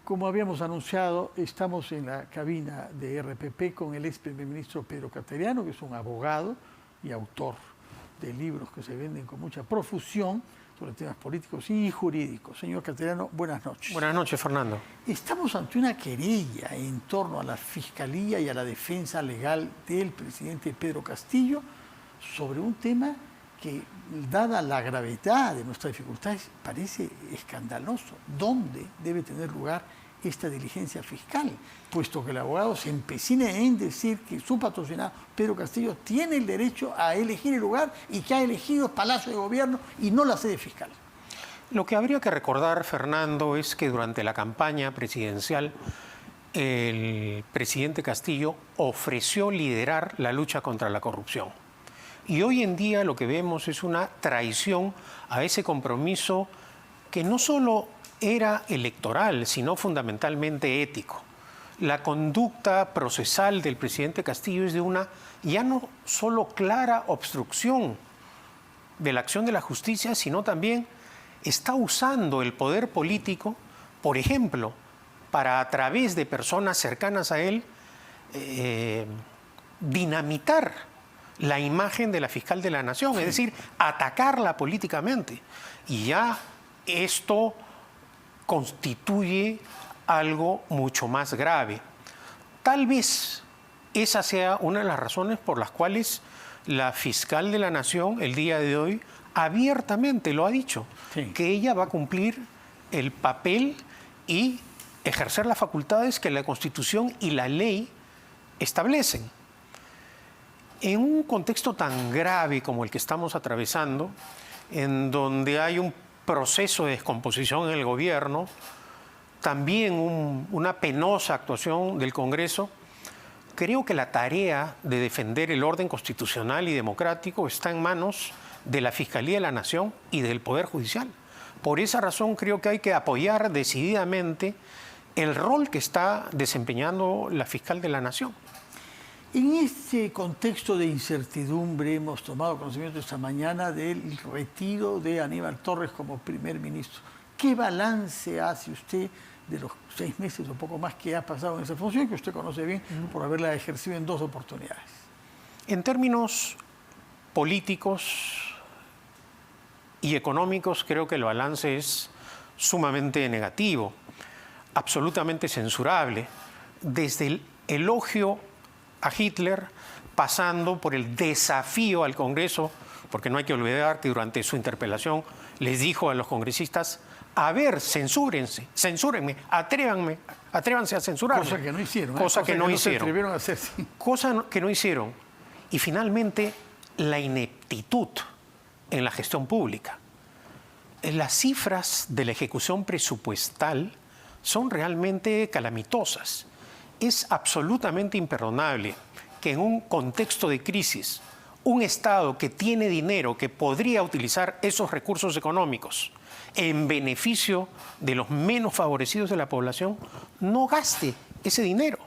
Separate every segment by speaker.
Speaker 1: Como habíamos anunciado, estamos en la cabina de RPP con el ex primer ministro Pedro Cateriano, que es un abogado y autor de libros que se venden con mucha profusión sobre temas políticos y jurídicos. Señor Cateriano, buenas noches.
Speaker 2: Buenas noches, Fernando.
Speaker 1: Estamos ante una querella en torno a la Fiscalía y a la defensa legal del presidente Pedro Castillo sobre un tema que, dada la gravedad de nuestras dificultades, parece escandaloso. ¿Dónde debe tener lugar esta diligencia fiscal? Puesto que el abogado se empecina en decir que su patrocinado, Pedro Castillo, tiene el derecho a elegir el lugar y que ha elegido el Palacio de Gobierno y no la sede fiscal.
Speaker 2: Lo que habría que recordar, Fernando, es que durante la campaña presidencial el presidente Castillo ofreció liderar la lucha contra la corrupción. Y hoy en día lo que vemos es una traición a ese compromiso que no solo era electoral, sino fundamentalmente ético. La conducta procesal del presidente Castillo es de una ya no solo clara obstrucción de la acción de la justicia, sino también está usando el poder político, por ejemplo, para a través de personas cercanas a él, dinamitar la imagen de la fiscal de la Nación, es decir, atacarla políticamente. Y ya esto constituye algo mucho más grave. Tal vez esa sea una de las razones por las cuales la fiscal de la Nación el día de hoy abiertamente lo ha dicho, que ella va a cumplir el papel y ejercer las facultades que la Constitución y la ley establecen. En un contexto tan grave como el que estamos atravesando, en donde hay un proceso de descomposición en el gobierno, también una penosa actuación del Congreso, creo que la tarea de defender el orden constitucional y democrático está en manos de la Fiscalía de la Nación y del Poder Judicial. Por esa razón creo que hay que apoyar decididamente el rol que está desempeñando la Fiscal de la Nación.
Speaker 1: En este contexto de incertidumbre hemos tomado conocimiento esta mañana del retiro de Aníbal Torres como primer ministro. ¿Qué balance hace usted de los 6 meses o poco más que ha pasado en esa función, que usted conoce bien por haberla ejercido en 2 oportunidades?
Speaker 2: En términos políticos y económicos, creo que el balance es sumamente negativo, absolutamente censurable, desde el elogio a Hitler, pasando por el desafío al Congreso, porque no hay que olvidar que durante su interpelación les dijo a los congresistas: a ver, censúrense, censúrenme, atrévanse a censurarme.
Speaker 1: Cosa que no hicieron.
Speaker 2: Cosa que no hicieron.
Speaker 1: Se atrevieron a hacer, sí.
Speaker 2: Cosa que no hicieron. Y finalmente, la ineptitud en la gestión pública. Las cifras de la ejecución presupuestal son realmente calamitosas. Es absolutamente imperdonable que en un contexto de crisis, un Estado que tiene dinero, que podría utilizar esos recursos económicos en beneficio de los menos favorecidos de la población, no gaste ese dinero.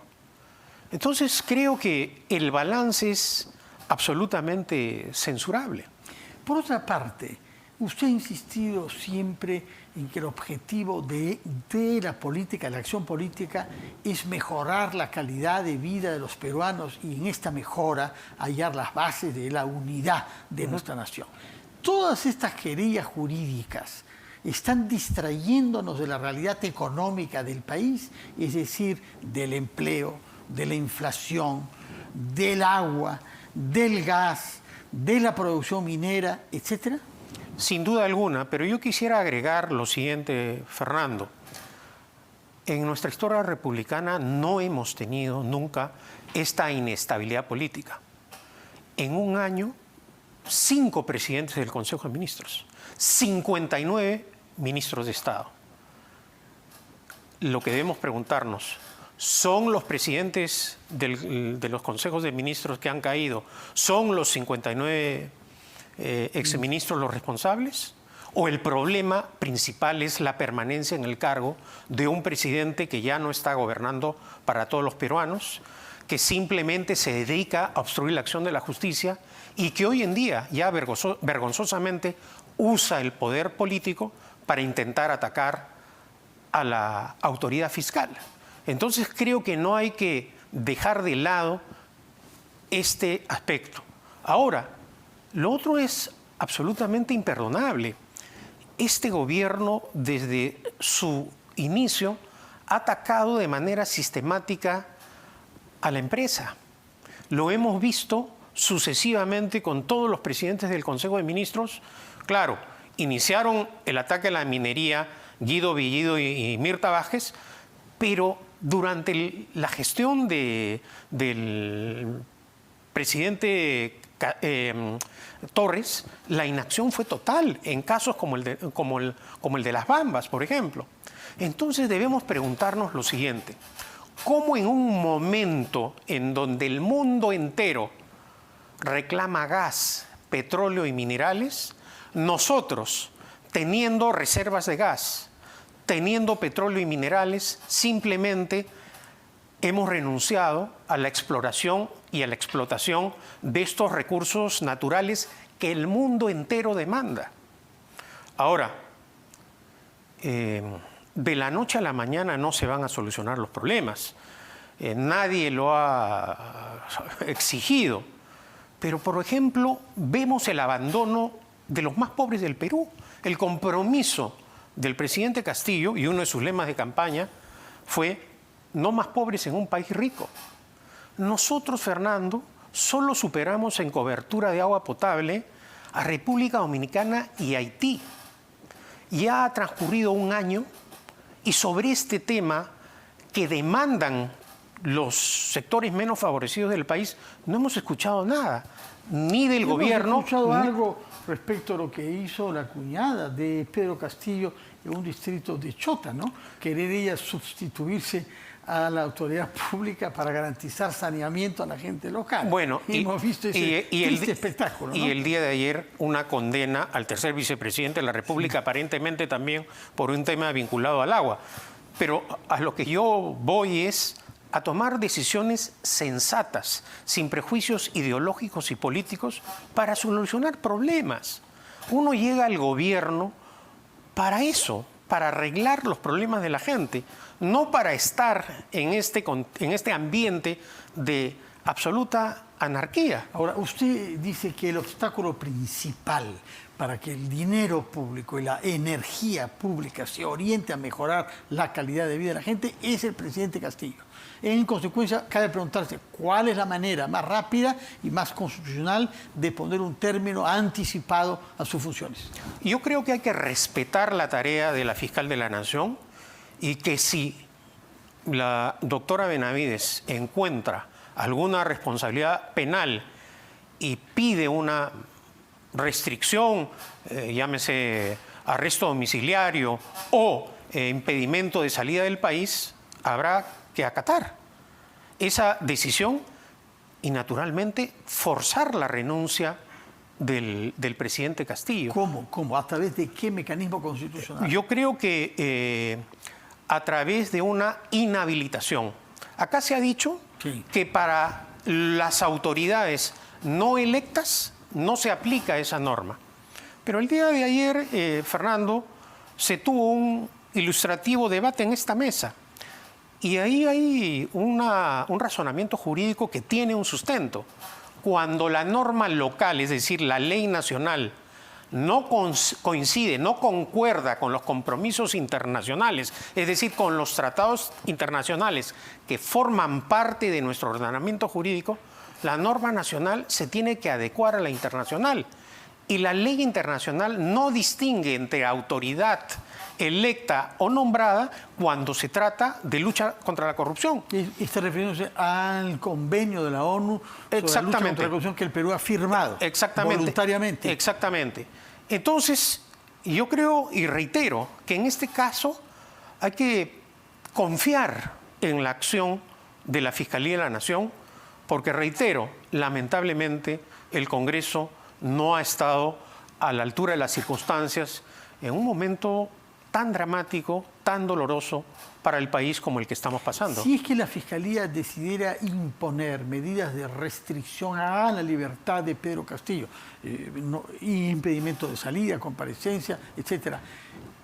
Speaker 2: Entonces creo que el balance es absolutamente censurable.
Speaker 1: Por otra parte, usted ha insistido siempre en que el objetivo de la política, la acción política, es mejorar la calidad de vida de los peruanos y en esta mejora hallar las bases de la unidad de nuestra nación. Todas estas querellas jurídicas están distrayéndonos de la realidad económica del país, es decir, del empleo, de la inflación, del agua, del gas, de la producción minera, etcétera.
Speaker 2: Sin duda alguna, pero yo quisiera agregar lo siguiente, Fernando. En nuestra historia republicana no hemos tenido nunca esta inestabilidad política. En un año, 5 presidentes del Consejo de Ministros, 59 ministros de Estado. Lo que debemos preguntarnos: ¿son los presidentes de los consejos de ministros que han caído, son los 59 exministros los responsables? ¿O el problema principal es la permanencia en el cargo de un presidente que ya no está gobernando para todos los peruanos, que simplemente se dedica a obstruir la acción de la justicia y que hoy en día ya vergonzosamente usa el poder político para intentar atacar a la autoridad fiscal. Entonces creo que no hay que dejar de lado este aspecto. Ahora, lo otro es absolutamente imperdonable. Este gobierno, desde su inicio, ha atacado de manera sistemática a la empresa. Lo hemos visto sucesivamente con todos los presidentes del Consejo de Ministros. Claro, iniciaron el ataque a la minería Guido Bellido y Mirta Vázquez, pero durante la gestión del presidente Torres, la inacción fue total en casos como el de Las Bambas, por ejemplo. Entonces debemos preguntarnos lo siguiente: ¿cómo en un momento en donde el mundo entero reclama gas, petróleo y minerales, nosotros, teniendo reservas de gas, teniendo petróleo y minerales, simplemente hemos renunciado a la exploración y a la explotación de estos recursos naturales que el mundo entero demanda? Ahora, de la noche a la mañana no se van a solucionar los problemas. Nadie lo ha exigido. Pero, por ejemplo, vemos el abandono de los más pobres del Perú. El compromiso del presidente Castillo, y uno de sus lemas de campaña, fue: no más pobres en un país rico. Nosotros, Fernando, solo superamos en cobertura de agua potable a República Dominicana y Haití. Ya ha transcurrido un año y sobre este tema que demandan los sectores menos favorecidos del país no hemos escuchado nada, ni del gobierno.
Speaker 1: ¿Hemos escuchado algo respecto a lo que hizo la cuñada de Pedro Castillo en un distrito de Chota, ¿no? Querer ella sustituirse a la autoridad pública para garantizar saneamiento a la gente local?
Speaker 2: Bueno,
Speaker 1: hemos visto ese triste espectáculo, ¿no?
Speaker 2: Y el día de ayer una condena al tercer vicepresidente de la República, aparentemente también por un tema vinculado al agua. Pero a lo que yo voy es a tomar decisiones sensatas, sin prejuicios ideológicos y políticos, para solucionar problemas. Uno llega al gobierno para eso, para arreglar los problemas de la gente, no para estar en este ambiente de absoluta anarquía.
Speaker 1: Ahora, usted dice que el obstáculo principal para que el dinero público y la energía pública se oriente a mejorar la calidad de vida de la gente es el presidente Castillo. En consecuencia, cabe preguntarse cuál es la manera más rápida y más constitucional de poner un término anticipado a sus funciones.
Speaker 2: Yo creo que hay que respetar la tarea de la fiscal de la Nación y que si la doctora Benavides encuentra alguna responsabilidad penal y pide una restricción, llámese arresto domiciliario o impedimento de salida del país, habrá que acatar esa decisión y, naturalmente, forzar la renuncia del presidente Castillo.
Speaker 1: ¿Cómo? ¿A través de qué mecanismo constitucional?
Speaker 2: Yo creo que a través de una inhabilitación. Acá se ha dicho que para las autoridades no electas no se aplica esa norma. Pero el día de ayer, Fernando, se tuvo un ilustrativo debate en esta mesa. Y ahí hay un razonamiento jurídico que tiene un sustento. Cuando la norma local, es decir, la ley nacional, no coincide, no concuerda con los compromisos internacionales, es decir, con los tratados internacionales que forman parte de nuestro ordenamiento jurídico, la norma nacional se tiene que adecuar a la internacional. Y la ley internacional no distingue entre autoridad electa o nombrada cuando se trata de lucha contra la corrupción.
Speaker 1: Está refiriéndose al convenio de la ONU sobre la lucha contra la corrupción que el Perú ha firmado voluntariamente.
Speaker 2: Exactamente. Entonces, yo creo y reitero que en este caso hay que confiar en la acción de la Fiscalía de la Nación, porque, reitero, lamentablemente el Congreso no ha estado a la altura de las circunstancias en un momento tan dramático, tan doloroso para el país como el que estamos pasando.
Speaker 1: Si es que la Fiscalía decidiera imponer medidas de restricción a la libertad de Pedro Castillo, impedimento de salida, comparecencia, etcétera,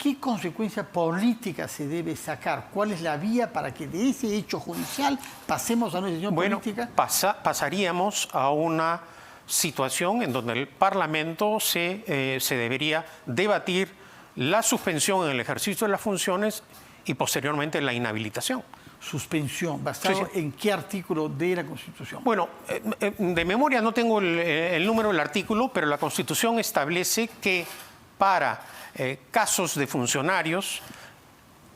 Speaker 1: ¿qué consecuencia política se debe sacar? ¿Cuál es la vía para que de ese hecho judicial pasemos a una decisión política?
Speaker 2: Pasaríamos a una situación en donde el Parlamento se debería debatir la suspensión en el ejercicio de las funciones y posteriormente la inhabilitación.
Speaker 1: Suspensión, ¿basado en qué artículo de la Constitución?
Speaker 2: Bueno, de memoria no tengo el número del artículo, pero la Constitución establece que para casos de funcionarios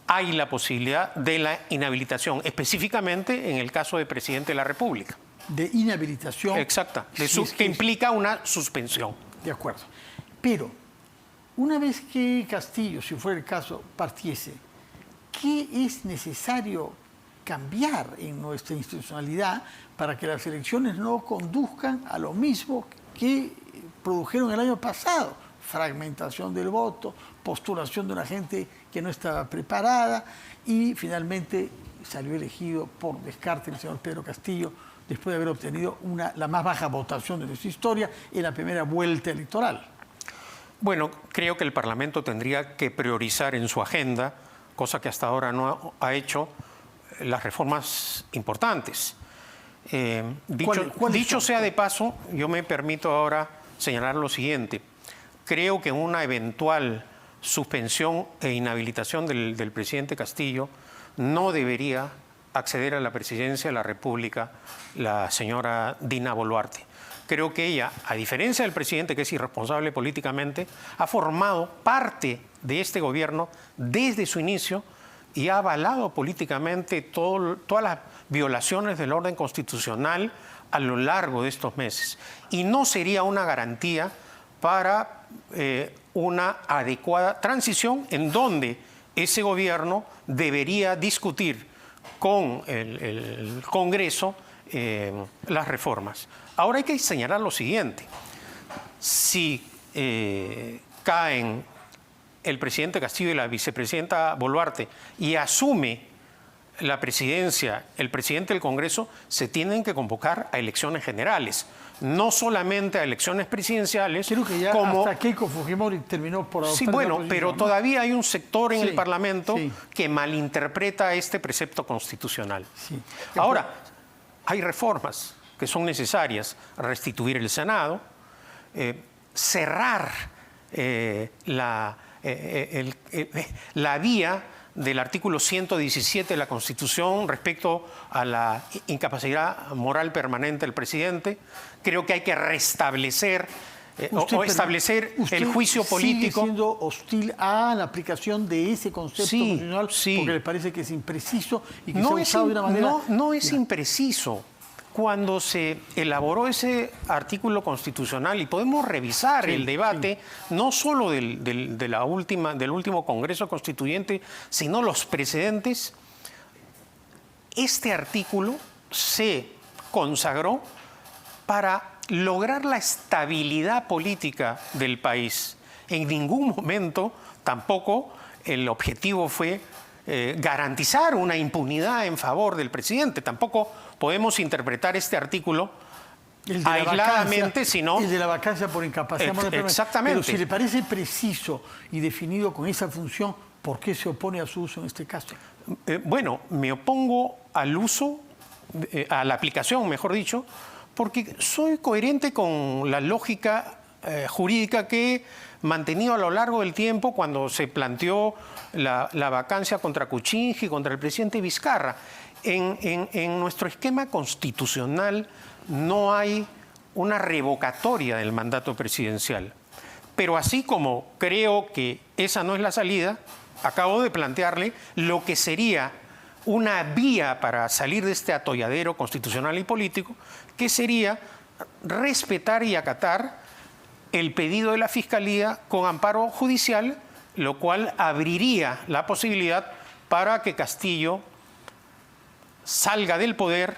Speaker 2: hay la posibilidad de la inhabilitación, específicamente en el caso de presidente de la República.
Speaker 1: De inhabilitación.
Speaker 2: Exacta, que implica una suspensión.
Speaker 1: De acuerdo. Pero, una vez que Castillo, si fuera el caso, partiese, ¿qué es necesario cambiar en nuestra institucionalidad para que las elecciones no conduzcan a lo mismo que produjeron el año pasado? Fragmentación del voto, postulación de una gente que no estaba preparada y finalmente salió elegido por descarte el señor Pedro Castillo después de haber obtenido la más baja votación de nuestra historia en la primera vuelta electoral.
Speaker 2: Bueno, creo que el Parlamento tendría que priorizar en su agenda, cosa que hasta ahora no ha hecho, las reformas importantes. Dicho sea de paso, yo me permito ahora señalar lo siguiente. Creo que una eventual suspensión e inhabilitación del presidente Castillo no debería acceder a la presidencia de la República la señora Dina Boluarte. Creo que ella, a diferencia del presidente, que es irresponsable políticamente, ha formado parte de este gobierno desde su inicio y ha avalado políticamente todas las violaciones del orden constitucional a lo largo de estos meses. Y no sería una garantía para una adecuada transición en donde ese gobierno debería discutir con el Congreso las reformas. Ahora hay que señalar lo siguiente. Si caen el presidente Castillo y la vicepresidenta Boluarte y asume la presidencia, el presidente del Congreso, se tienen que convocar a elecciones generales, no solamente a elecciones presidenciales.
Speaker 1: Creo que ya hasta Keiko Fujimori terminó por adoptar.
Speaker 2: Sí, bueno, pero ¿no? Todavía hay un sector en el Parlamento
Speaker 1: sí,
Speaker 2: que malinterpreta este precepto constitucional.
Speaker 1: Sí.
Speaker 2: Ahora, hay reformas que son necesarias: restituir el Senado, cerrar la vía del artículo 117 de la Constitución respecto a la incapacidad moral permanente del presidente. Creo que hay que restablecer establecer el juicio político.
Speaker 1: ¿Sigue siendo hostil a la aplicación de ese concepto constitucional porque le parece que es impreciso y que se ha usado de una manera?
Speaker 2: No es impreciso. Cuando se elaboró ese artículo constitucional, y podemos revisar el debate, no solo del último Congreso Constituyente, sino los precedentes, este artículo se consagró para lograr la estabilidad política del país. En ningún momento tampoco el objetivo fue garantizar una impunidad en favor del presidente. Tampoco podemos interpretar este artículo aisladamente, sino...
Speaker 1: El de la vacancia por incapacidad moral.
Speaker 2: Exactamente.
Speaker 1: Pero si le parece preciso y definido con esa función, ¿por qué se opone a su uso en este caso?
Speaker 2: Bueno, me opongo al uso, a la aplicación, mejor dicho, porque soy coherente con la lógica jurídica que he mantenido a lo largo del tiempo cuando se planteó la vacancia contra Kuczynski, contra el presidente Vizcarra. En nuestro esquema constitucional no hay una revocatoria del mandato presidencial. Pero así como creo que esa no es la salida, acabo de plantearle lo que sería una vía para salir de este atolladero constitucional y político, que sería respetar y acatar el pedido de la Fiscalía con amparo judicial, lo cual abriría la posibilidad para que Castillo salga del poder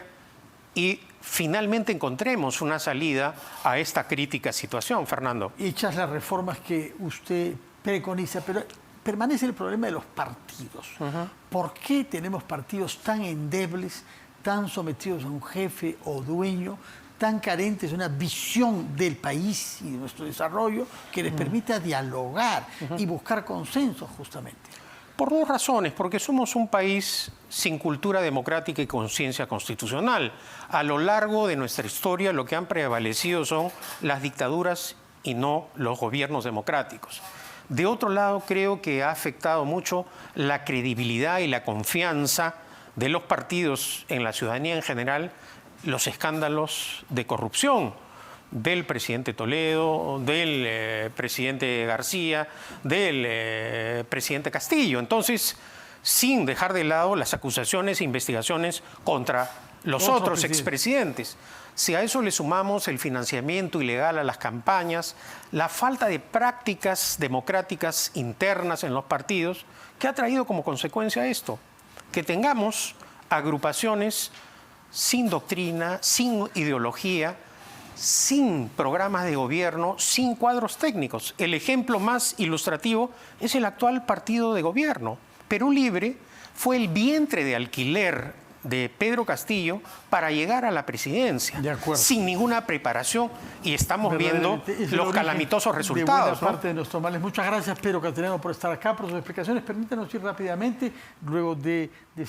Speaker 2: y finalmente encontremos una salida a esta crítica situación, Fernando.
Speaker 1: Hechas las reformas que usted preconiza, pero permanece el problema de los partidos. ¿Por qué tenemos partidos tan endebles, tan sometidos a un jefe o dueño, tan carentes de una visión del país y de nuestro desarrollo que les permita dialogar y buscar consensos justamente?
Speaker 2: Por dos razones, porque somos un país sin cultura democrática y conciencia constitucional. A lo largo de nuestra historia lo que han prevalecido son las dictaduras y no los gobiernos democráticos. De otro lado, creo que ha afectado mucho la credibilidad y la confianza de los partidos en la ciudadanía en general, los escándalos de corrupción del presidente Toledo, del presidente García, del presidente Castillo. Entonces, sin dejar de lado las acusaciones e investigaciones contra los otros expresidentes. Si a eso le sumamos el financiamiento ilegal a las campañas, la falta de prácticas democráticas internas en los partidos, ¿qué ha traído como consecuencia esto? Que tengamos agrupaciones sin doctrina, sin ideología, sin programas de gobierno, sin cuadros técnicos. El ejemplo más ilustrativo es el actual partido de gobierno. Perú Libre fue el vientre de alquiler de Pedro Castillo para llegar a la presidencia, sin ninguna preparación, y estamos viendo los calamitosos resultados.
Speaker 1: De buena parte de nuestros males. Muchas gracias, Pedro Castellano, por estar acá, por sus explicaciones. Permítanos ir rápidamente, luego de ser